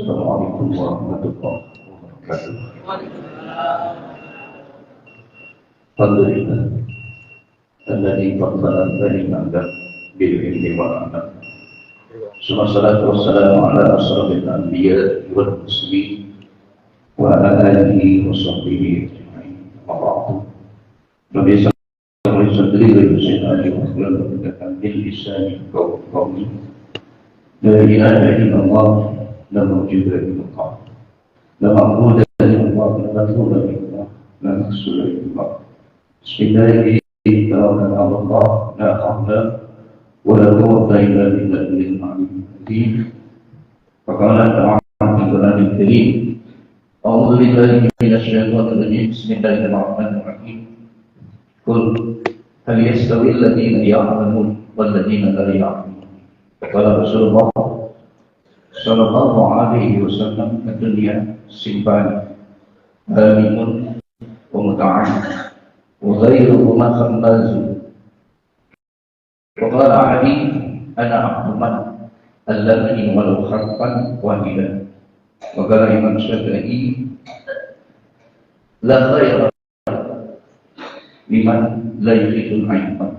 Assalamualaikum warahmatullahi wabarakatuh. Alhamdulillah alladzi faddala al-ibada bil ilmi wal amal. Wassalatu wassalamu ala asrofil anbiya wal mursalin wa ala alihi wa sahbihi ajma'in. Wa ba'du. Rabbi salli sadri wa yassir li amri wa hlul min lisani qawli. La ilaha illallah la mawjuda illallah. La ma'buda illallah la matluba illallah la maqsuda illallah. Bismillahirrahmanirrahim. Allah la hawla wa la quwwata illa billahil aliyyil azim. Faqala ta'ala fil Qur'anil karim. A'udzu billahi minasy syaithanir rajim. Bismillahirrahmanirrahim. Qul hal yastawi alladziina ya'lamun wal ladziina la ya'lamun. Qala Rasulullah sallallahu alaihi wasallam, ad-dunya simpan alimun wa muta'an wa ghayruhu ma khammazu. Wa qala Ali ana abduman alladhi walau kharfan wahidan. Wa qala Imam Syafi'i la khayra liman la yuridul aibah.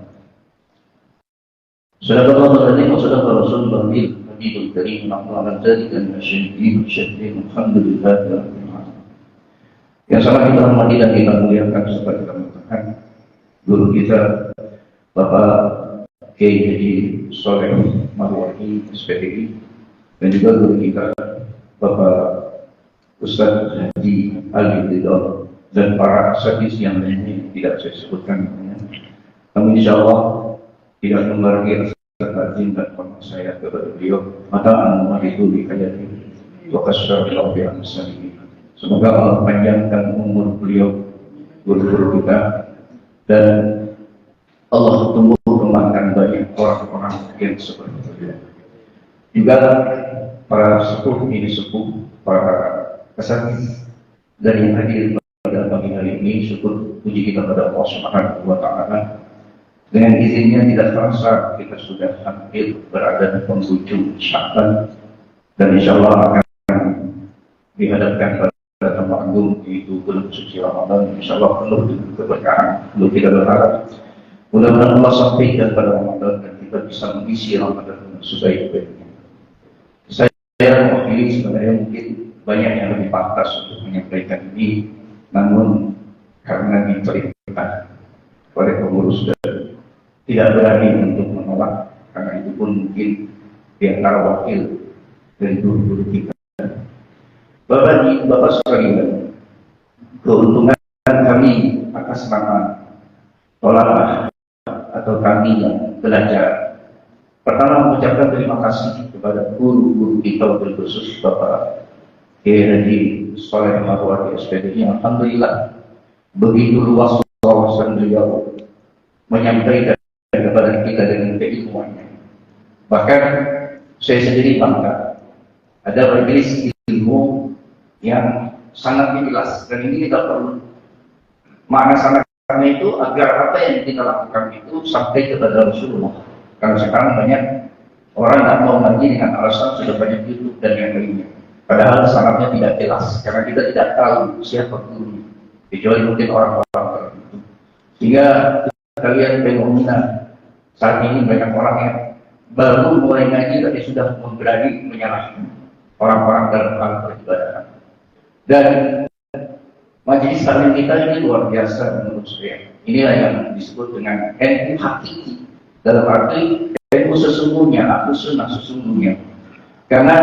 Sadaqallahu alazim wa sadaqa Rasulullah Habibul Karim nafa'ana dzalikan masyayikh syaikhina alhamdulillah rabbil alamin. Yang sangat kita hormati dan kita muliakan serta kita muliakan guru kita Bapak Kiai Haji Sholeh Marwahi SPDI, dan juga guru kita Bapak Ustaz Haji Ali Ridho, dan para asatidz yang lainnya tidak saya sebutkan namanya. Namun insyaallah tidak membarangi rasa takzim dan hormat saya kepada beliau. Mata'an itu dikayati wa kasyaril bi'an salihin. Semoga Allah panjangkan umur beliau, guru-guru kita, dan Allah tumbuh kembangkan banyak orang-orang yang seperti beliau. Juga para sepuh ini sepuh, para asatidz dan yang hadir pada pagi hari ini, syukur puji kita pada Allah Subhanahu wa Ta'ala. Dengan izinnya tidak terasa kita sudah hampir berada di penghujung Sya'ban, dan insyaallah akan dihadapkan pada tamu agung, yaitu bulan suci Ramadan. Insyaallah penuh dengan keberkahan. Lalu kita berharap mudah-mudahan Allah sampaikan pada Ramadan dan kita bisa mengisi Ramadan dengan sebaik-baiknya. Saya mewakili, sebenarnya mungkin banyak yang lebih pantas untuk menyampaikan ini, namun karena diperintah oleh pengurus dan tidak berani untuk menolak, karena itu pun mungkin di antara wakil dari guru-guru kita. Bapak sekalian, keuntungan kami atas nama tolak atau kami yang belajar, pertama mengucapkan terima kasih kepada guru-guru kita, berkhusus Bapak Kiai Haji Sholeh Marwahi SPDI. Alhamdulillah begitu luas wawasan beliau menyampaikan kepada kita dengan keilmuannya. Bahkan saya sendiri bangga ada majelis ilmu yang sangat jelas, dan ini kita perlu makna sangatnya itu agar apa yang kita lakukan itu sampai kepada Rasulullah. Karena sekarang banyak orang tidak mau ngaji dengan alasan sudah banyak YouTube dan yang lainnya, padahal sangatnya tidak jelas karena kita tidak tahu siapa guru, kecuali mungkin orang-orang tertentu. Sehingga kalian fenomena saat ini banyak orang yang baru mulai ngaji tapi sudah berani menyalahkan orang-orang dalam hal peribadahan. Dan majelis taklim kita ini luar biasa menurut saya. Inilah yang disebut dengan NU hakiki, dalam arti NU sesungguhnya, aku sunnah sesungguhnya. Karena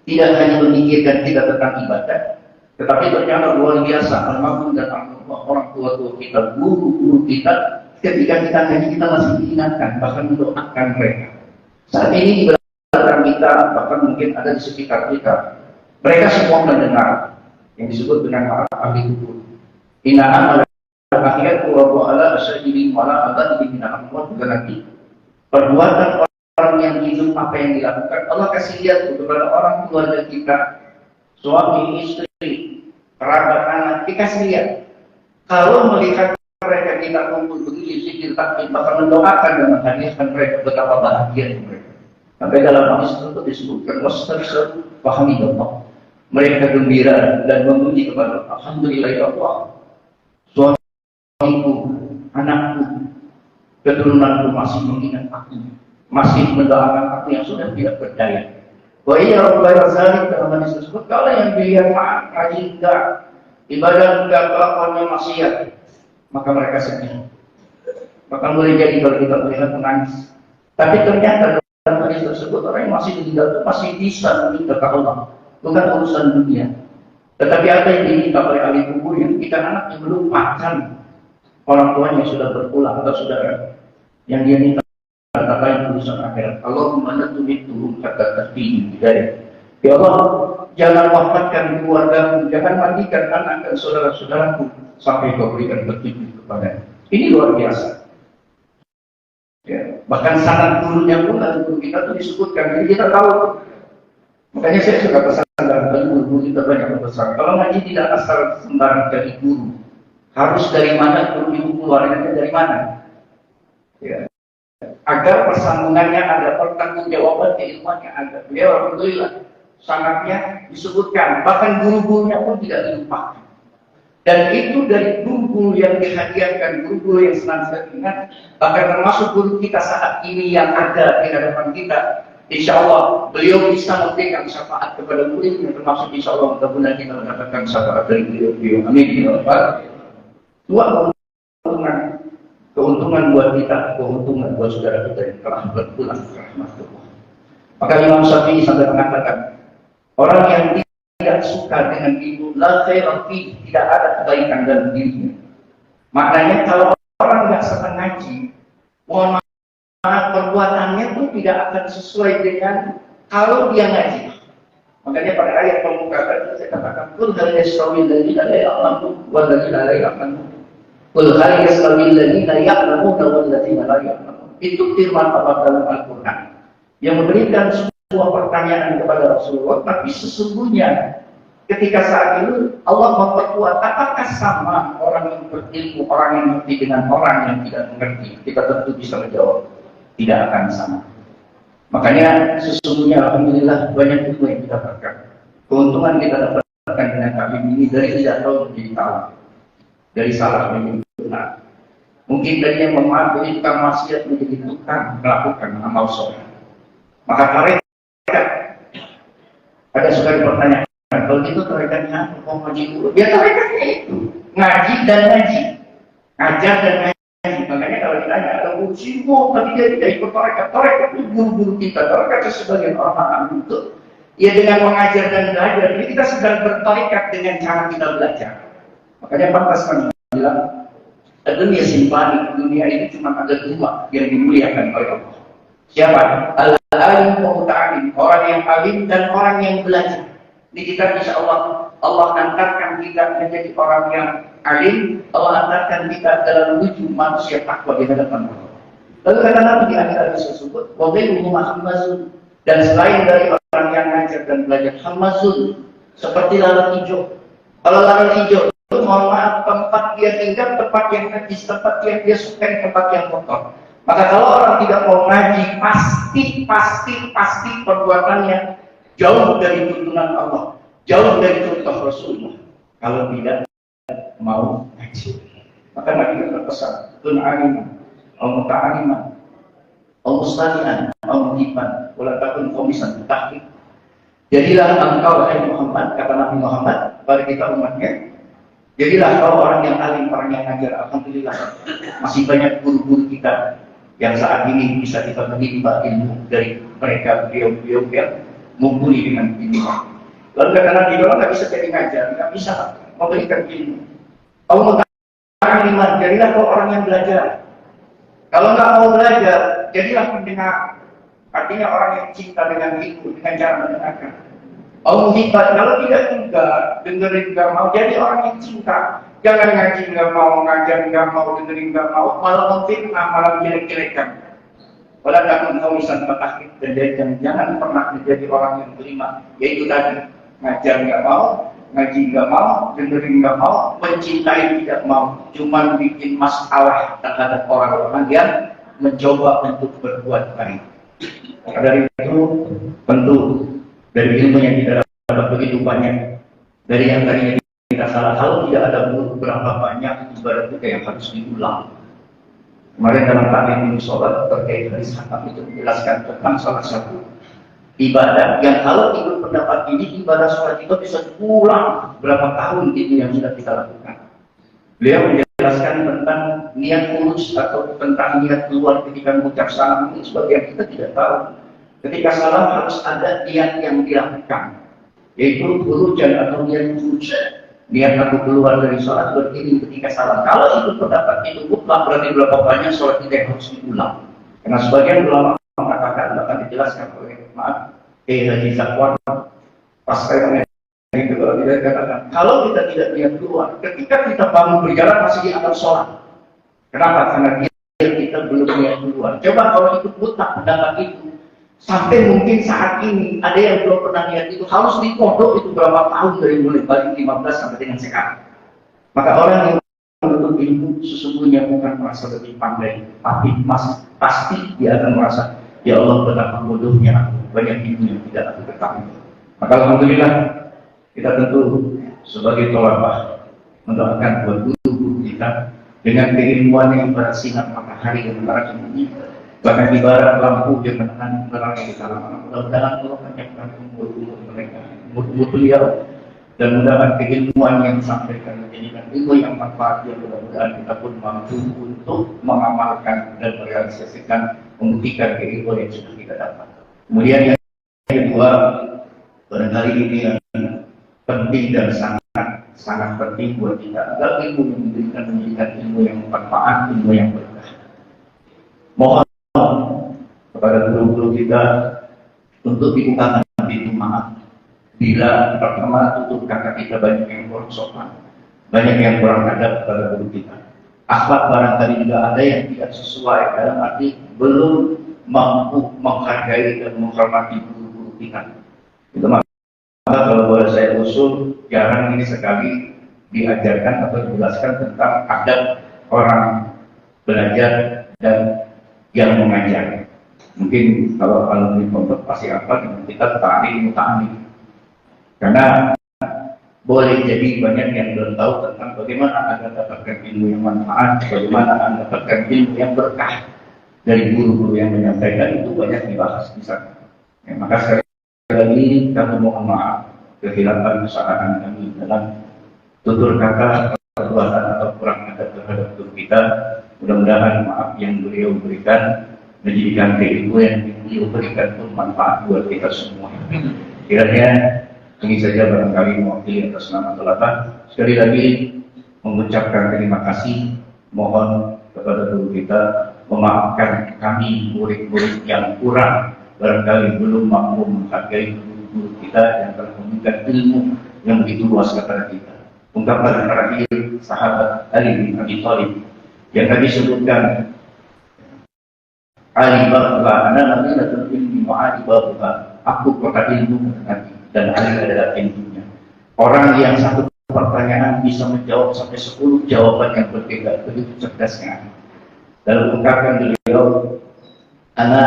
tidak hanya memikirkan kita tentang ibadah, tetapi ternyata luar biasa almarhum dan orang tua-tua kita, guru-guru kita, ketika kita ngaji kita masih diingatkan, bahkan mendoakan mereka. Saat ini di belakang kita, bahkan mungkin ada di sekitar kita, mereka semua mendengar yang disebut dengan ahli kubur. Inna amal akhir wa ala asyajiri wala ala ibina Allah. Juga nanti perbuatan orang yang hidup, apa yang dilakukan, Allah kasih lihat kepada orang keluarga kita, suami, istri, kerabat, anak, dikasih lihat. Kalau melihat mereka kita kumpul begini, zikir takbir, bahkan mendoakan dan menghadiahkan mereka, betapa bahagia mereka. Sampai dalam hadis tersebut disebutkan wastabshiru fahamidallah. Mereka gembira dan memuji kepada alhamdulillah ya Allah. Suamiku, anakku, keturunanku masih mengingat aku, masih mendoakan aku yang sudah tidak berdaya. Wa iya rabbal zalik, dalam hadis tersebut, kalau yang pilihan maaf, ngaji enggak, ibadah enggak, kelakuannya maksiat, maka mereka sedih. Maka boleh jadi kalau kita melihat menangis. Tapi ternyata dalam hadis tersebut orang yang masih meninggal itu masih bisa meminta ke Allah, bukan urusan dunia. Tetapi apa yang diminta oleh ahli kubur yang kita anak yang melupakan orang tuanya sudah berpulang atau saudara yang dia minta kata lain urusan akhirat. Allahumma natubitu kata terpilih hidayah. Ya Allah, jangan wafatkan keluargaku, jangan mandikan anak dan saudara-saudaraku sampai kau berikan petunjuk kepada. Ini luar biasa. Ya, bahkan sanad gurunya pun dan guru kita itu disebutkan. Jadi kita tahu. Makanya saya suka pesan dalam guru kita banyak pesan. Kalau ngaji tidak asal sembarang dari guru, harus dari mana guru itu keluarnya dari mana. Ya. Agar persambungannya ada, pertanggungjawaban keilmuannya ada. Beliau alhamdulillah sangatnya disebutkan. Bahkan guru-gurunya pun tidak dilupakan. Dan itu dari guru yang dihadiahkan, guru yang senantiasa ingat, bahkan termasuk guru kita saat ini yang ada di hadapan kita. Insya Allah beliau bisa memberikan syafaat kepada muridnya, termasuk insya Allah mudah-mudahan kita mendapatkan syafaat dari beliau. Amin. Dua keuntungan buat kita, keuntungan buat saudara kita yang telah berpulang ke rahmatullah. Maka Imam Syafi'i sampai mengatakan, orang yang tidak suka dengan ibu, la khaira fi, tidak ada kebaikan dalam dirinya. Maknanya kalau orang nggak senang ngaji, mohon maaf, perbuatannya pun tidak akan sesuai dengan kalau dia ngaji. Makanya pada ayat pembuka tadi saya katakan, qul hal yastawil ladzina la ya'lamun wal ladzina la ya'lamun. Qul hal yastawil ladzina ya'lamun wal ladzina la ya'lamun. Itu firman Allah dalam Al-Qur'an yang memberikan sebuah pertanyaan kepada Rasulullah, tapi sesungguhnya ketika saat itu Allah memperkuat, apakah sama orang yang berilmu, orang yang mengerti dengan orang yang tidak mengerti? Kita tentu bisa menjawab, tidak akan sama. Makanya sesungguhnya alhamdulillah banyak ilmu yang kita dapatkan. Keuntungan kita dapatkan dengan taklim ini dari tidak tahu menjadi tahu, dari salah menjadi benar. Mungkin dari yang memahami jadi tukang maksiat menjadi tukang melakukan amal soleh. Maka tarekat ada sekali pertanyaan, kalau itu tarekatnya mau ngaji dulu, biar tarekatnya itu ngaji dan ngaji, ngajar dan ngaji. Makanya kalau ditanya ada ujimu, tapi dia tidak ikut tarekat. Tarekat itu guru-guru kita, tarekat sebagian orang itu ya dengan mengajar dan belajar. Jadi kita sedang bertarekat dengan cara kita belajar. Makanya pantas kami bilang, dunia simpani, dunia ini cuma ada dua yang dimuliakan oleh Allah. Siapa? Al-alim wa muta'alim, orang yang alim dan orang yang belajar. Ini kita insya Allah angkatkan kita menjadi orang yang alim, Allah angkatkan kita dalam wujud manusia takwa di hadapan Allah. Lalu kata Nabi di akhir hadis tersebut, wa ghairuhu hamazun, dan selain dari orang yang ngajar dan belajar, hamazun seperti lalat hijau. Kalau lalat hijau itu mohon maaf, tempat dia tinggal, tempat yang najis, tempat yang dia sukai, tempat yang kotor. Maka kalau orang tidak mau ngaji, pasti perbuatannya jauh dari tuntunan Allah, jauh dari contoh Rasulullah. Kalau tidak mau ngaji, maka Nabi berpesan, kun aliman, muta'aliman, mustami'an, muhiban, wala takun komisan tahqiq. Jadilah engkau wahai Muhammad, kata Nabi Muhammad pada kita umatnya, jadilah kau orang yang alim, orang yang ngajar. Alhamdulillah masih banyak guru-guru kita yang saat ini bisa kita menimba ilmu dari mereka, beliau yang mumpuni dengan ilmu. Lalu kata Nabi, kalau nggak bisa jadi ngajar, nggak bisa memberikan ilmu. Kau muta'aliman, jadilah kau orang yang belajar. Kalau nggak mau belajar, jadilah pendengar. Artinya orang yang cinta dengan ilmu, dengan cara mendengarkan. Kau muhibat, kalau tidak juga dengerin nggak mau, jadi orang yang cinta. Jangan ngaji nggak mau, ngajar nggak mau, dengerin nggak mau, malah memfitnah, malah jelek-jelekan. Walau takun komisan petahkik, dan jangan pernah menjadi orang yang terima, yaitu tadi ngajar nggak mau, ngaji nggak mau, dengerin nggak mau, mencintai tidak mau, cuma bikin masalah terhadap orang-orang yang mencoba untuk berbuat baik. Maka dari itu tentu dari ilmu yang kita dapat begitu banyak, dari yang tadinya kita salah, kalau tidak ada guru berapa banyak ibarat kita yang harus diulang. Kemarin dalam taklim sholat terkait hadis Hakam itu menjelaskan tentang salah satu ibadah yang kalau ikut pendapat ini, ibadah sholat itu bisa diulang berapa tahun itu yang sudah kita lakukan. Beliau menjelaskan tentang niat khulus atau tentang niat keluar ketika mengucap salam ini sebagian kita tidak tahu. Ketika salam harus ada niat yang dilakukan, yaitu khurujan atau niat khulus. Niat aku keluar dari sholat berdiri ketika salam. Kalau itu pendapat itu mutlak, berarti berapa banyak sholat kita yang harus diulang. Karena sebagian ulama mengatakan, bahkan dijelaskan oleh Haji Zakwan pas saya itu kalau tidak katakan, kalau kita tidak niat keluar, ketika kita bangun berjalan masih di atas sholat. Kenapa? Karena kita belum niat keluar. Coba kalau itu mutlak pendapat itu, sampai mungkin saat ini ada yang belum pernah niat itu, harus di pondok itu berapa tahun dari mulai balik 15 sampai dengan sekarang. Maka orang yang menuntut ilmu sesungguhnya bukan merasa lebih pandai, tapi pasti dia akan merasa, ya Allah betapa bodohnya aku, banyak ilmu yang tidak aku ketahui. Maka alhamdulillah kita tentu sebagai tolabah mendoakan buat guru-guru kita dengan keilmuan yang bersinar matahari yang menerang ini, bahkan ibarat lampu yang menerangi di kalangan. Mudah-mudahan Allah panjangkan umur-umur mereka, umur-umur beliau, dan mudah-mudahan keilmuan yang disampaikan menjadikan ilmu yang manfaat, yang mudah-mudahan kita pun mampu untuk mengamalkan dan merealisasikan, membuktikan keilmuan yang sudah kita dapat. Kemudian yang kedua, barangkali ini yang penting dan sangat penting buat kita agar ilmu yang memberikan ilmu yang bermanfaat, ilmu yang berkah. Mohon kepada guru-guru kita untuk dibukakan pintu maaf bila pertama tutup kata kita banyak yang kurang sopan, banyak yang kurang adab kepada guru kita. Akhlak barangkali juga ada yang tidak sesuai, dalam arti belum mampu menghargai dan menghormati guru-guru kita. Itu maka kalau boleh saya usul, jarang ini sekali diajarkan atau dijelaskan tentang adab orang belajar dan yang mengajar. Mungkin kalau alumni pondok pasti apa dengan kita ta'lim. Karena boleh jadi banyak yang belum tahu tentang bagaimana Anda dapatkan ilmu yang manfaat, bagaimana Anda dapatkan ilmu yang berkah dari guru-guru yang menyampaikan, itu banyak dibahas di sana. Ya, maka sekali lagi kami mohon maaf kehilangan kesalahan kami dalam tutur kata, perbuatan atau kurang adab terhadap guru kita. Mudah-mudahan maaf yang beliau berikan menjadikan keilmuan yang beliau berikan bermanfaat buat kita semua. Kiranya ini saja barangkali mewakili atas nama tolabah. Sekali lagi mengucapkan terima kasih, mohon kepada guru kita memaafkan kami murid-murid yang kurang, barangkali belum mampu menghargai guru kita yang telah memberikan ilmu yang begitu luas kepada kita. Ungkapan terakhir sahabat Ali bin Abi Thalib yang tadi sebutkan, Ali babuha, ana madinatul ilmi wa Ali babuha, aku kota ilmu dan Ali adalah ilmunya. Orang yang satu pertanyaan bisa menjawab sampai 10 jawaban yang berbeda, begitu cerdasnya. Dalam ungkapan beliau, ana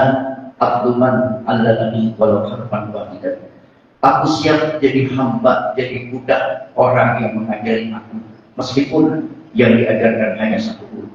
abduman alladhi walau harfan wahidan. Aku siap jadi hamba, jadi budak orang yang mengajari aku, meskipun yang diajarkan hanya satu guru.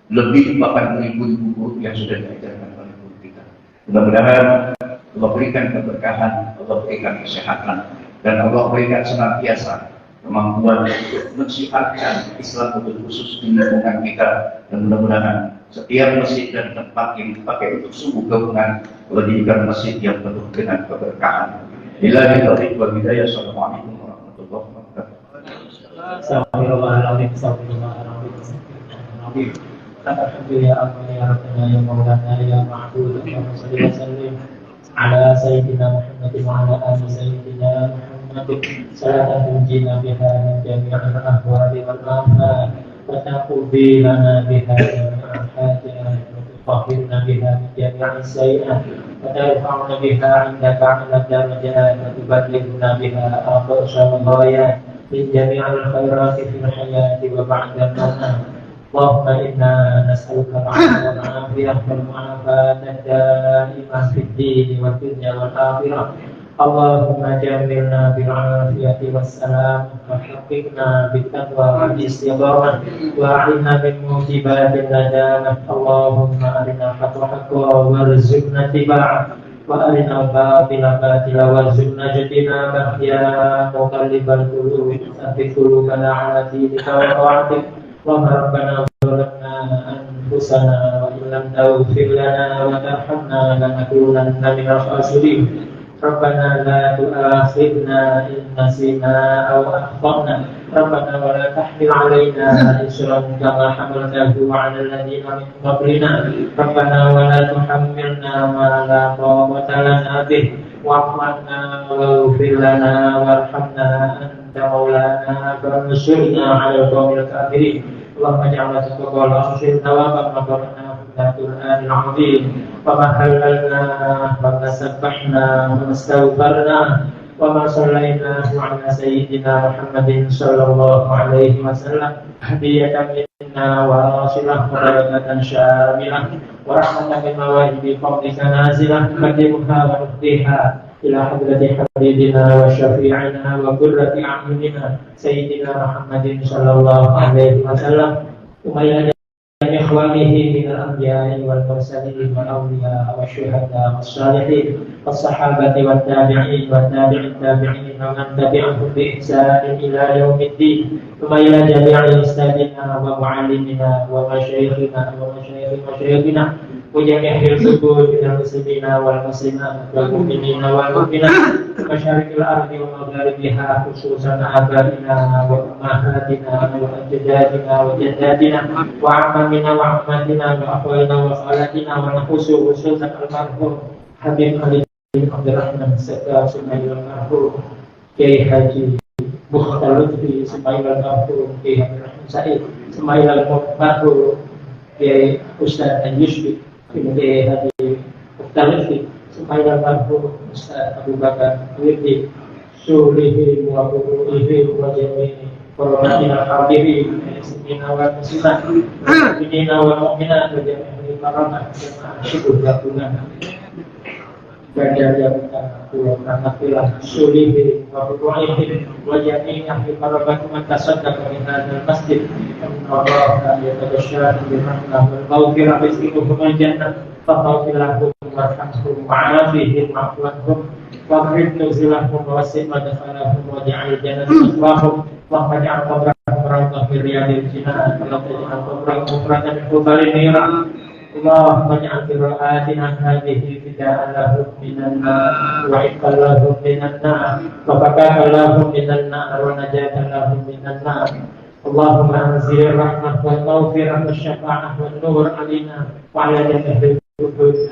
Lebih bahkan ribu-ribu guru yang sudah diajarkan oleh guru kita. Mudah-mudahan Allah berikan keberkahan, Allah berikan kesehatan, dan Allah berikan senantiasa kemampuan untuk mensiarkan Islam khusus di lingkungan kita. Dan mudah-mudahan setiap masjid dan tempat yang dipakai untuk sumbu gabungan Allah jadikan masjid yang penuh dengan keberkahan. Billahi taufiq wal hidayah. Assalamualaikum warahmatullahi wabarakatuh. Alhamdulillah ya Rabbana ya Maulana ya Ma'bud ya Rasulullah sallim ala Sayyidina Muhammad wa ala ali Sayyidina Muhammad salatan tunjina biha min jami'il ahwali wal afat wa taqdi lana biha jami'al hajat wa tutahhirna biha min jami'is sayyi'at wa tarfa'na biha indaka 'ala darajat wa tuballighna biha aqsal ghayat min jami'il khairati fil hayati wa ba'da al-mamat اللهم إنا نسألك العفو والعافية والمعافاة الدائمة في الدين والدنيا والآخرة. اللهم جملنا بالعافية والسلام وحققنا بالتقوى والاستقامة وأعنا من موجبات الندامة. اللهم أرنا الحق حقا وارزقنا اتباعه وأرنا الباطل باطلا وارزقنا اجتنابه. يا مقلب القلوب ثبت قلوبنا على دينك وطاعتك. اللهم ربنا ظلمنا أنفسنا وإن لم تغفر لنا وترحمنا لنكونن من الخاسرين. ربنا لا تؤاخذنا إن نسينا أو أخطأنا. ربنا ولا تحمل علينا إصرا كما حملته على الذين من قبلنا. ربنا ولا تحملنا ما لا طاقة لنا به. واعف عنا واغفر لنا وارحمنا أنت مولانا فانصرنا على القوم الكافرين. اللهم اجعل تقبل أنصر ثوابا وقرنا في القرآن العظيم وما هللناه وما سبحناه وما استغفرناه وما صليناه على سيدنا محمد صلى الله عليه وسلم هدية منا واصلة وبركة شاملة ورحمة من مواهب فضلك نازلة نقدمها ونهديها إلى حضرة حبيبنا وشفيعنا وقرة أعيننا سيدنا محمد صلى الله عليه وسلم وإلى إخوانه من الأنبياء والمرسلين والأولياء والشهداء والصالحين والصحابة والتابعين والتابع التابعين ومن تبعهم بإحسان إلى يوم الدين. ثم إلى جميع أستاذنا ومعلمنا ومشايخنا ومشايخ مشايخنا وجميع الحضور من المسلمين والمسلمات والمؤمنين والمؤمنات مشارق الأرض ومغاربها خصوصا آبائنا وأمهاتنا وأجدادنا وجداتنا وعمامنا وعماتنا وأخواننا وخالاتنا ونخص خصوصا المرحوم حبيب علي بن عبد الرحمن السكار سمايل المرحوم Kiai Haji Mukhtar Lutfi Semail al-Marhum Kiai Abdul Rahman Said Semail al-Marhum Kiai Ustaz An-Yusbi Kiai Haji Mukhtar Lutfi Semail al-Marhum Ustaz Abu Bakar Wirdi Sulihi wa Buruhi wa Jami'i Warahmatullahi al-Habibin Muslimina wa Muslimat Muslimina wa Mu'minat wa Jami'i Karamah Jemaah Syukur Gabungan Badan yang pulau Nafilah Sulihi wa Buruhi wa Jami'i Ahli Karabat Mentasadda Keminal Masjid Allah Yatadasyar Birrahmah Wal-Mawfirah Rizkimuhum al-Jannah Fathawfillahum Warhamhum Wa'afihim Ma'afwanhum Wa'afid Nuzilahum Wa'asim Madafalahum Wa'ja'al Jannah Maswahum Wa'aja'al Qabrahum Raudah Miriyadil Jinaan Wa'aja'al Qabrahum Mufradan Kubalin Nirah Allahumma ja'al qira'atina hadhihi fida'an lahum minan nar wa iqal lahum minan nar wa fakatan lahum minan nar wa najatan lahum minan nar. Allahumma anzil rahmah wal maghfirah wa syafa'ah wal nur alina wa ala jami'il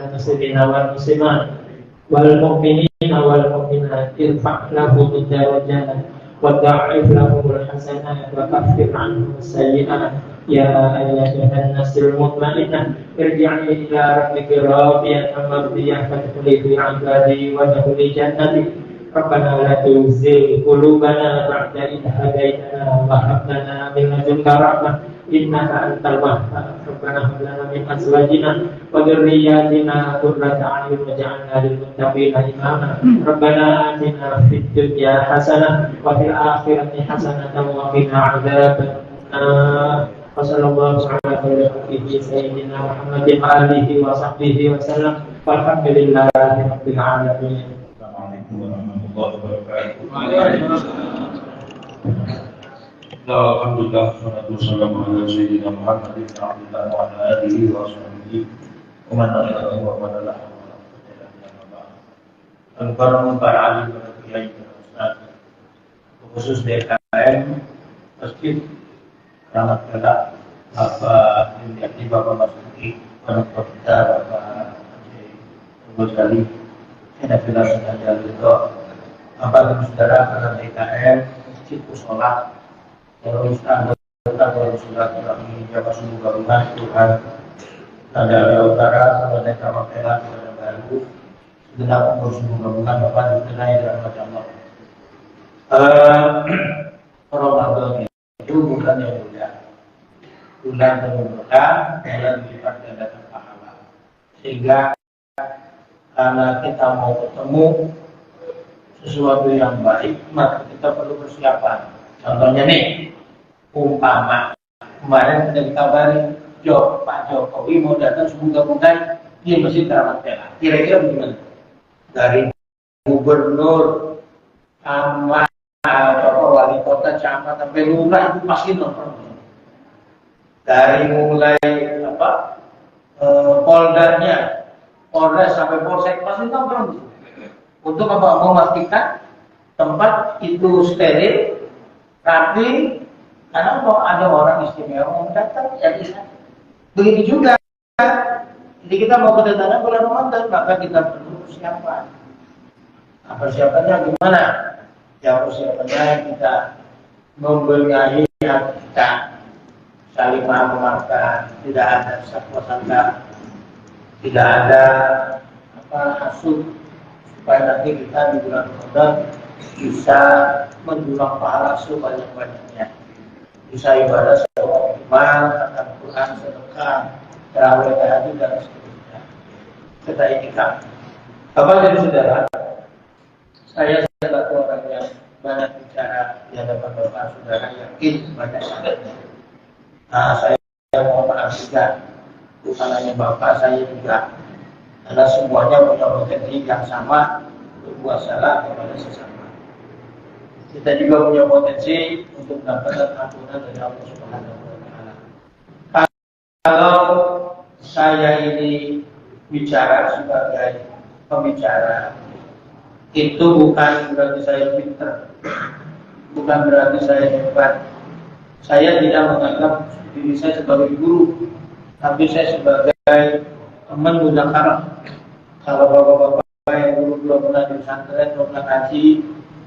muslimina wal muslimat wal mu'minina wal mu'minat irfa' lahum darajat wa da'if lahum al hasanat wa kaffir anhum as-sayyi'at. Ya ayyuhan nasul mutmainnah irji'i ila rabbika radiyatan mardiyah fadkhuli fi 'ibadi wa dkhuli jannati. Rabbana la tuzigh qulubana ba'da idh hadaytana wa hab lana min ladunka rahmah innaka antal wahhab. Rabbana hab lana min azwajina wa dhurriyyatina qurrata a'yun waj'alna lil muttaqina imama. Rabbana atina fid dunya hasanah wa fil akhirati hasanatan wa qina 'adzaban nar. Wassallallahu ala khairihi sayyidina Muhammadin wa alihi wa sahbihi wa sallam walhamdulillahi rabbil alamin. Assalamualaikum warahmatullahi wabarakatuh. Alhamdulillah, salatu wassalamu ala sayyidina Muhammadin wa ala alihi wa sahbihi wa man tabi'ahum wa man tabi'ahum Al-Faram para alim para kiai para ustaz khusus DKM Masjid Keramat Kelak Bapak Yudi Bapak Masuki Bapak kita Bapak Ghazali ada bilang saja itu Bapak dan saudara para DKM Masjid Musola terus anggota silaturahmi Jawa Sumbu Gabungan Tuhan Tanda Utara Kabupaten Keramat Kelak Kota Baru segenap umur Sumbu Gabungan Bapak dikenai dengan macam Ramadan itu bukan yang mudah. bulan penuh berkah, bulan dilipat gandakan pahala. Sehingga karena kita mau ketemu sesuatu yang baik, maka kita perlu persiapan. Contohnya nih, umpama kemarin kita dikabari Pak Jokowi mau datang semoga-moga di Masjid Keramat Merah. Kira-kira bagaimana? Dari gubernur, camat, wali kota, camat, sampai lurah itu pasti nonton. Dari mulai poldanya, polres sampai polsek pasti nonton. Untuk apa? Memastikan tempat itu steril, rapi, karena kalau ada orang istimewa yang datang, ya bisa. Begitu juga. Jadi kita mau kedatangan bulan Ramadan, maka kita perlu persiapan. Nah, persiapannya gimana? Ya persiapannya kita membenahi hati kita, saling memaafkan, tidak ada sangka, tidak ada hasud, supaya nanti kita di bulan Ramadan bisa mendulang pahala sebanyak-banyaknya, bisa ibadah secara optimal, khatam Quran, sedekah, tarawih, tahajud dan seterusnya. Kita itikaf. Bapak dan saudara, saya selaku orang yang banyak bicara di hadapan bapak saudara, yakin banyak sangatnya. Nah, saya mohon maaf juga, bukan hanya bapak, saya juga, karena semuanya punya potensi yang sama berbuat salah kepada sesama. Kita juga punya potensi untuk mendapatkan ampunan dari Allah Subhanahu wa Ta'ala. Kalau saya ini bicara sebagai pembicara, itu bukan berarti saya pintar, bukan berarti saya hebat. Saya tidak menganggap diri saya sebagai guru, tapi saya sebagai teman budak haram. Kalau bapak-bapak yang dulu belum pernah di pesantren, belum pernah ngaji,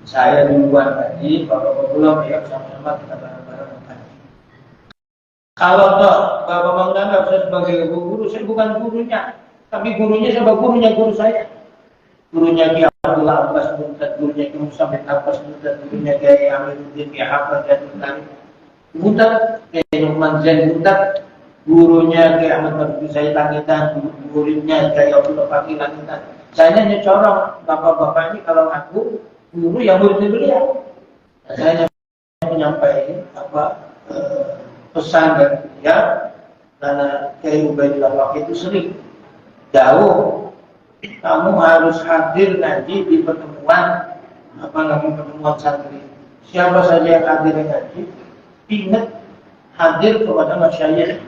saya duluan ngaji, bapak-bapak belum, ya sama-sama kita bareng-bareng ngaji. Kalau toh bapak menganggap saya sebagai guru, saya bukan gurunya, tapi gurunya sebagai gurunya guru saya. Gurunya Ki Abdullah Abbas Muntad, gurunya Ki Musa bin Abbas Muntad, gurunya Ki Amiruddin Ki Hafaz dan Muntad, Ki Numan Zain Muntad, gurunya Ki Ahmad Marzuki saya Langitan, gurunya Ki Abdullah Fakih Langitan. Saya hanya corong bapak-bapak ini kalau aku guru yang murid beliau. Saya hanya menyampaikan pesan dari dia, karena Ki Ubaidillah Fakih itu sering jauh. Kamu harus hadir nanti di pertemuan pertemuan santri. Siapa saja yang hadir ngaji, ingat hadir kepada masyayikh.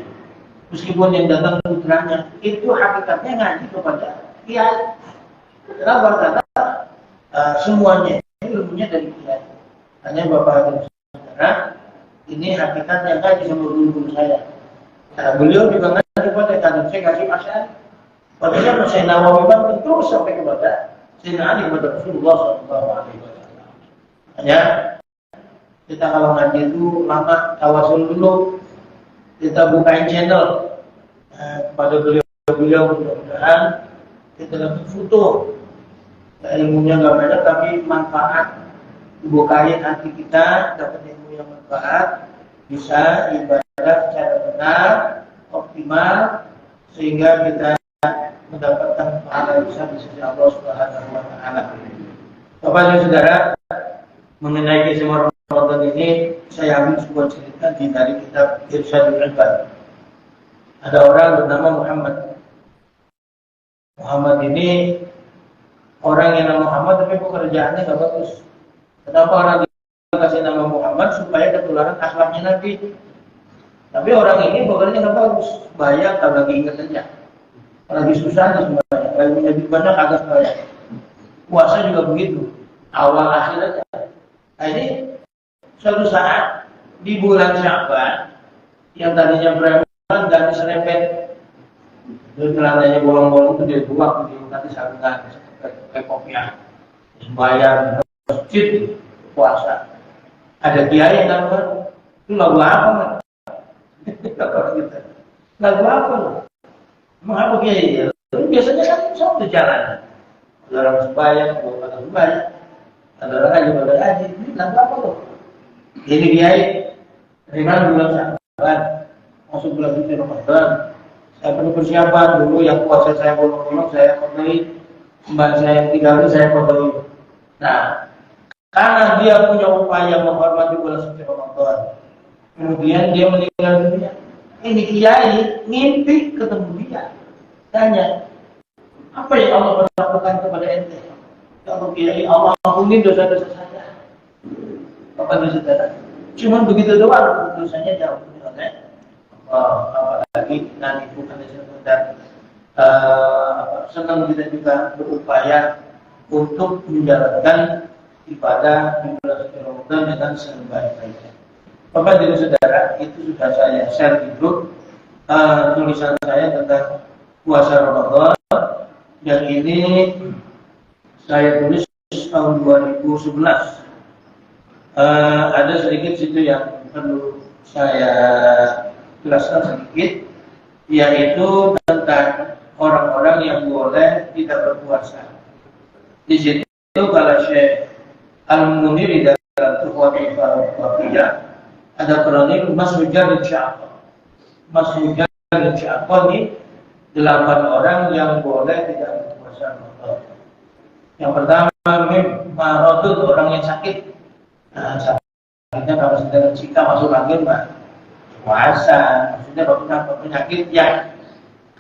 Meskipun yang datang putranya, itu hakikatnya ngaji kepada kiai. Kenapa? Karena semuanya ilmunya dari kiai. Hanya bapak dan saudara, ini hakikatnya ngaji sama guru-guru saya. Nah, beliau juga ngaji kepada kader saya kasih masyarakat. Padahal Sayyidina Nawawi terus sampai kepada Sayyidina Ali kepada Rasulullah SAW. Hanya kita kalau ngaji itu lama tawasul dulu, kita bukain channel kepada beliau mudah-mudahan kita dapat foto. Ilmunya nggak banyak tapi manfaat, bukain hati kita dapat ilmu yang manfaat, bisa ibadah secara benar, optimal, sehingga kita mendapatkan pahala besar di sisi Allah Subhanahu wa Ta'ala. Bapak dan saudara, mengenai keistimewaan Ramadan ini, saya ambil sebuah cerita dari kitab Irsyadul Ibad. Ada orang bernama Muhammad. Muhammad ini orang yang nama Muhammad tapi pekerjaannya nggak bagus. Kenapa orang dikasih nama Muhammad? Supaya ketularan akhlaknya Nabi. Tapi orang ini pekerjaannya nggak bagus. Bayar kalau lagi ingat saja. Lagi susah semuanya, lagi menjadi banyak agak banyak. Puasa juga begitu, awal akhir aja. Nah ini suatu saat di bulan Sya'ban yang tadinya preman ganti serempet, terus celananya bolong-bolong itu dia buang, nanti sarungan kayak kopiah, bayar masjid puasa. Ada kiai yang nambah, itu lagu apa? Lagu apa? Mengapa kiai? Biasanya kan satu jalan. Ada orang sembahyang, ada sembahyang, ada orang ngaji, ada ngaji. Ini lagu apa loh? Ini kiai, dari mana bulan Sya'ban? masuk bulan suci Ramadan. Saya perlu persiapan dulu, yang puasa saya bolong-bolong saya kodoi, mbak saya yang tinggal saya kodoi. Nah, karena dia punya upaya menghormati bulan suci Ramadan, kemudian dia meninggal dunia. Ini kiai ngimpi ketemu dia, tanya, apa yang Allah lakukan kepada ente? Ya Allah kiai, Allah ampuni dosa-dosa saya. Bapak dan saudara, cuma begitu doang dosanya jauh oleh apalagi nanti bukan sekedar senang kita juga berupaya untuk menjalankan ibadah di bulan suci Ramadan dengan sebaik-baiknya. Bapak dan saudara, itu sudah saya share di grup tulisan saya tentang puasa Ramadan. Yang ini saya tulis tahun 2011. Ada sedikit situ yang perlu saya jelaskan sedikit, yaitu tentang orang-orang yang boleh tidak berpuasa. Di situ kalau Syekh Al-Munir di dalam Tuhfatul Wafiyah ada kronik Mas Hujar dan Sya'afah. Mas Hujar dan Sya'afah ini 8 orang yang boleh tidak berpuasa Ramadan. Yang pertama, Marodud, orang yang sakit. Nah, sakitnya kalau sedang jika masuk angin, Pak, puasa. Maksudnya penyakit yang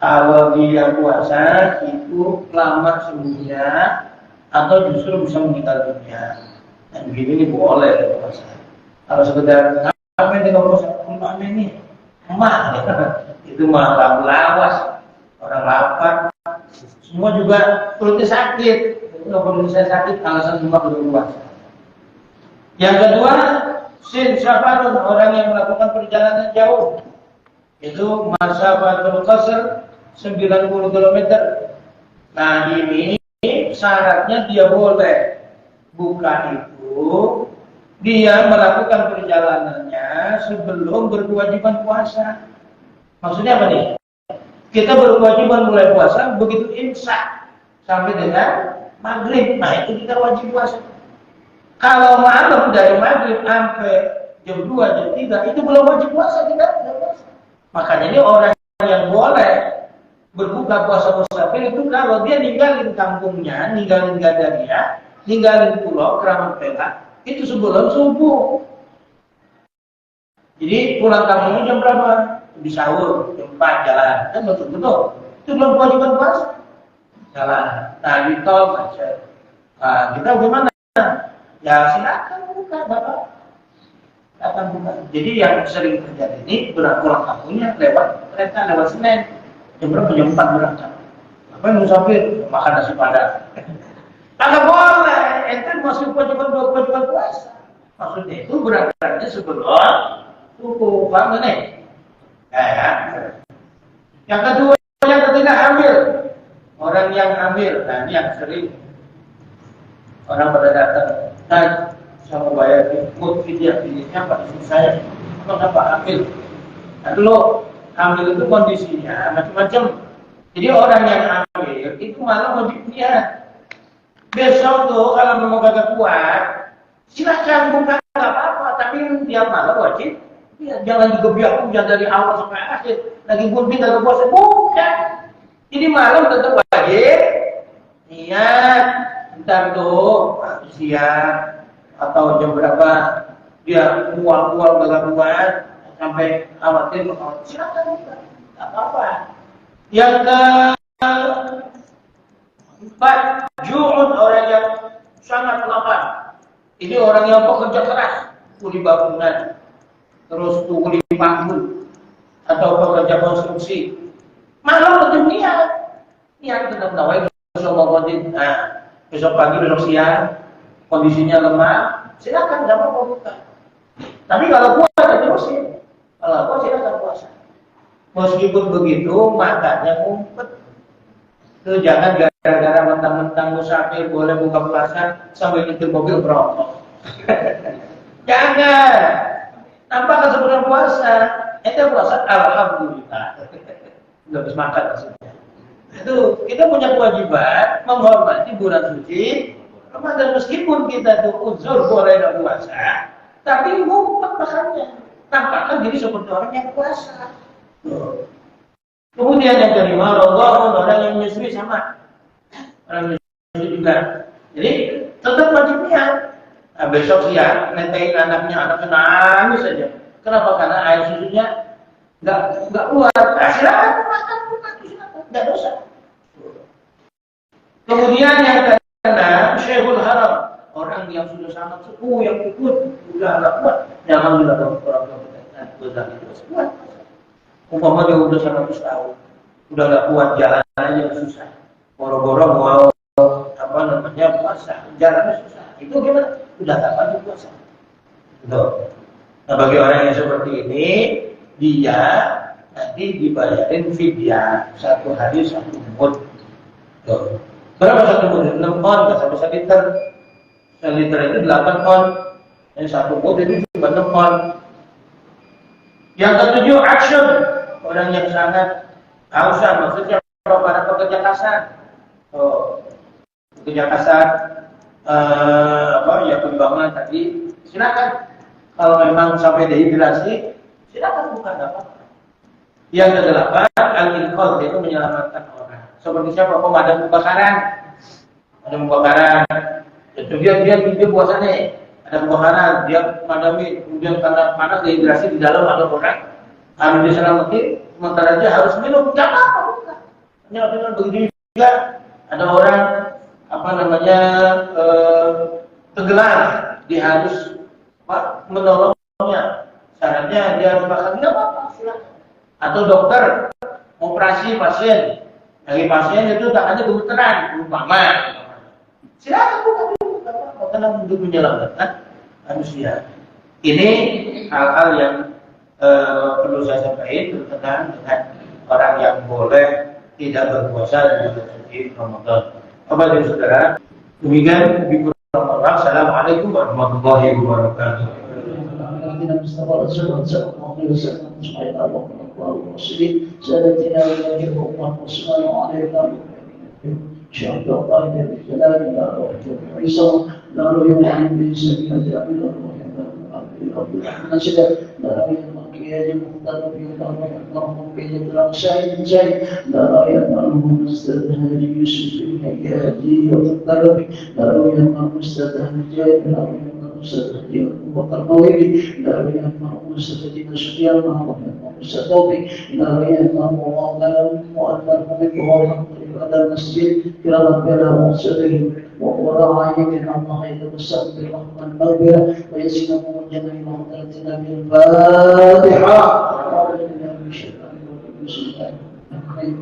kalau dia puasa itu lama sembuhnya atau justru bisa meninggal dunia. Dan begini ini boleh puasa. Kalau sekedar ngapain dia puasa? Ngapain ini? Emak, itu mah lawas. Orang lapar, semua juga perutnya sakit. Kalau perut saya sakit, alasan semua belum puasa. Yang kedua, sin safarun, orang yang melakukan perjalanan jauh. Itu masafatul qasr 90 km. Nah ini syaratnya dia boleh. Bukan itu, dia melakukan perjalanannya sebelum berkewajiban puasa. Maksudnya apa nih? Kita berkewajiban mulai puasa begitu imsak sampai dengan maghrib. Nah itu kita wajib puasa. Kalau malam dari maghrib sampai jam 2, jam 3 itu belum wajib puasa, kita tidak puasa. Makanya ini orang yang boleh berbuka puasa musafir itu kalau dia ninggalin kampungnya, ninggalin gadaria, ninggalin pulau Keramat Perak itu sebelum subuh. Jadi pulang kampungnya jam berapa? Di sahur, jam 4 jalan, kan betul-betul. Itu belum kewajiban puasa. Jalan. Nah di tol macet. Nah, kita gimana? Ya silakan buka, Bapak. Silakan buka. Jadi yang sering terjadi ini pulang kampungnya lewat kereta, lewat Senen. Jam berapa? Jam 4 berangkat. Apa yang musafir? Makan nasi padang. Kagak boleh. Ente masuk kewajiban puasa. Maksudnya itu berangkatnya sebelum subuh. Paham nih? Ya. Yang kedua, yang ketiga hamil. Orang yang hamil, nah ini yang sering orang pada datang, dan saya mau bayar ikut video-videonya Pak istri saya, kenapa hamil? Nah dulu hamil itu kondisinya macam-macam. Jadi orang yang hamil itu malah wajib niat. Besok tuh kalau mau kagak kuat, silakan buka nggak apa-apa, tapi tiap malam wajib. Ya, jangan digebiak hujan dari awal sampai akhir. Lagi pun kita ke puasa, bukan. Jadi malam tetap wajib niat. Ntar tuh siang atau jam berapa dia mual-mual gak kuat sampai khawatir, silakan buka, nggak apa-apa. Yang keempat, ju'un, orang yang sangat lapar. Ini orang yang pekerja keras, kuli bangunan, terus kuli panggul atau pekerja konstruksi. Malam tetap niat tetap nawai besok bangun. Nah, besok pagi, besok siang kondisinya lemah, silakan nggak apa-apa buka. Tapi kalau puasa terusin, kalau puasa silakan puasa. Meskipun begitu matanya ngumpet. Itu jangan gara-gara mentang-mentang musafir boleh buka puasa sambil nyetir mobil merokok. Jangan. Nampaknya sebelum puasa, itu puasa alhamdulillah. Udah habis makan maksudnya. Itu kita punya kewajiban menghormati bulan suci Ramadan, meskipun kita tuh uzur boleh tidak puasa, tapi ngumpet makannya. Nampaknya jadi seperti orang yang puasa. Kemudian yang kelima, Ramadan orang yang menyusui sama. Orang menyusui juga. Jadi tetap wajib niat. Nah, besok siang netein anaknya nangis saja. Kenapa? Karena air susunya nggak keluar. Nah, silakan makan, nggak dosa. Kemudian yang keenam, Syekhul Haram, orang yang sudah sangat sepuh yang ikut sudah nggak kuat, jangan dilakukan orang tua itu kuat. Umpama dia udah 100 tahun, udah nggak kuat jalan aja susah. Boro-boro mau puasa, jalannya susah. Itu gimana? Udah nggak wajib puasa. Tuh. Nah, bagi orang yang seperti ini, dia nanti dibayarin fidyah 1 hari 1 mud. Tuh. Berapa 1 mud? 6 on, sampai 1 liter. 1 liter itu 8 on. Yang 1 mud itu cuma 6 on. Yang ketujuh, action. Orang yang sangat hausan, maksudnya para pekerja kasar. Pekerja kasar, ya pembangunan tadi, silakan. Kalau memang sampai dehidrasi, silakan bukan apa-apa. Yang kedelapan, al-inqadh, itu menyelamatkan orang. Seperti siapa? Pemadam kebakaran. Pemadam kebakaran. Itu dia puasa nih. Ada kebakaran, dia madami. Kemudian karena panas dehidrasi di dalam ada orang harus diselamati, sementara dia harus minum. Jangan apa-apa. Hanya dengan begitu juga ada orang tenggelam, dia harus menolongnya. Syaratnya dia harus makan, tidak apa-apa, silakan. Atau dokter operasi pasien, dari pasien itu tangannya gemeteran, umpama, silakan bukan apa-apa, karena untuk menyelamatkan manusia. Ini hal-hal yang perlu saya sampaikan berkenaan dengan orang yang boleh tidak berpuasa di bulan suci Ramadan. Bapak dan saudara, demikian lebih kurang. Assalamualaikum warahmatullahi wabarakatuh. يجب مختلف يتعرض في الإدراك شيء لا ينال مستدهن يوسف الحياتي وتختلف لا ينال مستدهن جاي لا ينال مستدهن وقرنوي لا ينال مستدهن شقيا ما مستدوي لا ينال مواضع مؤثر بقوة هذا المسجد كرام بلا مستدهن وراعي من الله يتوسل بالرحمة المغفرة ويسلم من جميع مغفرتنا بالفاتحة. أعوذ بالله من الشيطان الرجيم.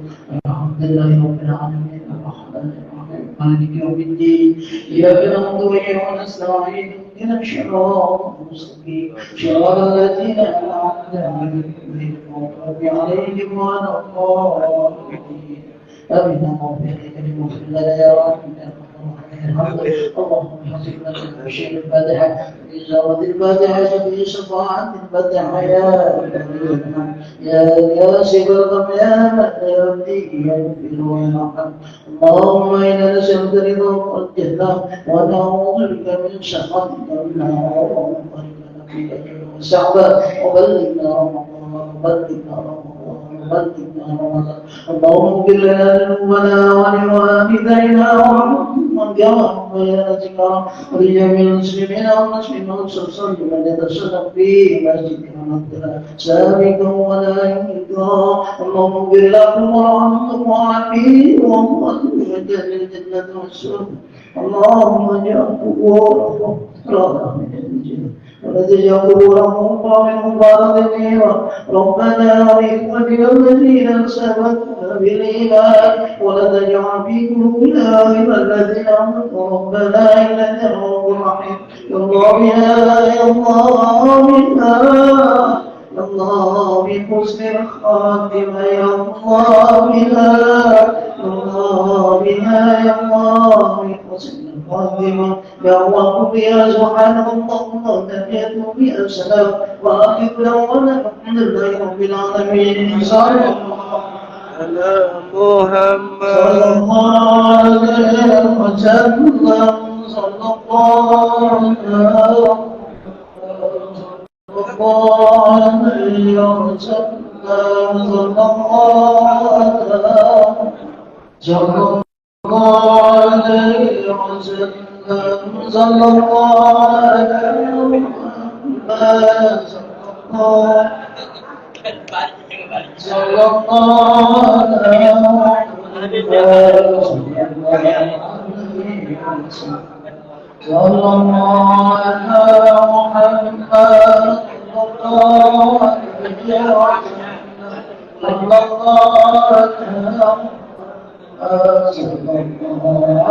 الحمد لله رب العالمين الرحمن الرحيم مالك يوم الدين إياك نعبد وإياك نستعين اهدنا الصراط المستقيم صراط الذين أنعمت عليهم غير المغضوب عليهم ولا الضالين. آمين. اللهم اغفر لنا يا رب اللهم حسبنا من بشير الفاتحة بإجارة الفاتحة في شفاعة الفاتحة يا سبب يا من يهدي يغفر ويرحم. اللهم إنا نسألك رضاك والجنة ونعوذ بك من سخطك والنار وبارك في أجل وسعبا وبلغنا رمضان اللهم اغفر لنا ذنوبنا ولوالدينا ومن جرى بيانتك ولجميع المسلمين والمسلمات صلى من يتصدق في مسجدك ونقتنا سابقا ولا ينكرا. اللهم اغفر لكم وارحمكم وعافيه وامواتكم وجعل الجنة والسرور. اللهم اجعل قبورهم راحة من الجنة ونتجه قبورهم قامهم بالغين. ربنا وإخوتنا الذين سبقونا بالإيمان ولا تجعل في قلوبنا غير الذين آمنوا ربنا إنك رؤوف رحيم. يا الله يا الله بنا يا الله بحسن الخاتمة يا الله بنا يا الله بنا يا الله بحسن الخاتمة يا الله بها سبحان الله تحية بها السلام وآخر دعوانا الحمد لله رب العالمين. صلى الله على محمد صلى الله عليه وسلم صلى الله عليه وسلم. صلى الله عليه وسلم صلى الله عليه وسلم صلى الله عليه وسلم صلى الله على محمد صلى الله عليه وسلم صلى الله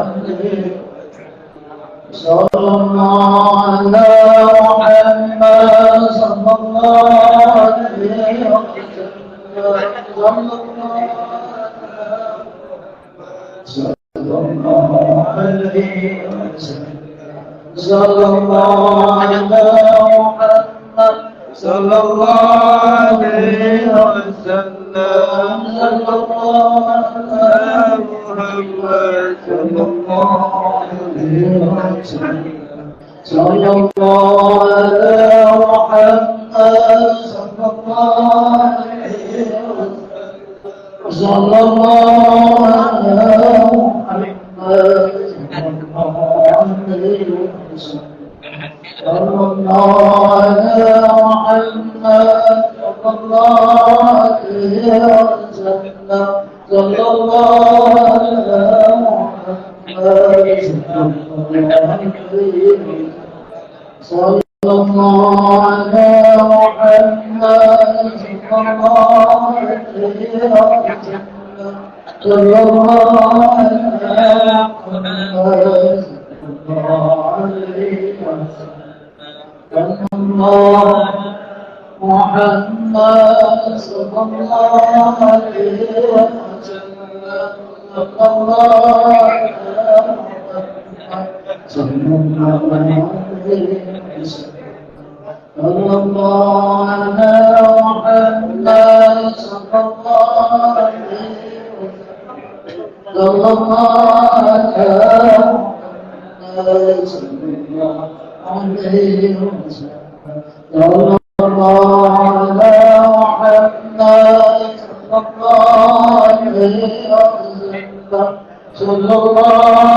عليه صلى الله على محمد صلى الله عليه وسلم صلى الله عليه وسلم صلى الله على محمد صلى الله عليه وسلم صلى الله على محمد صلى الله عليه وسلم صلى الله على محمد صلى الله عليه وسلم صلى الله على محمد صلى الله على محمد صلى الله عليه وسلم صلى الله على محمد صلى الله على محمد صلى الله عليه وسلم صلى الله على محمد محمد صلى الله عليه وسلم صلى الله على محمد صلى الله عليه وسلم صلى الله على محمد صلى الله عليه وسلم صلى الله على محمد صلى الله عليه وسلم صلى الله على محمد صلى الله عليه وسلم صلى الله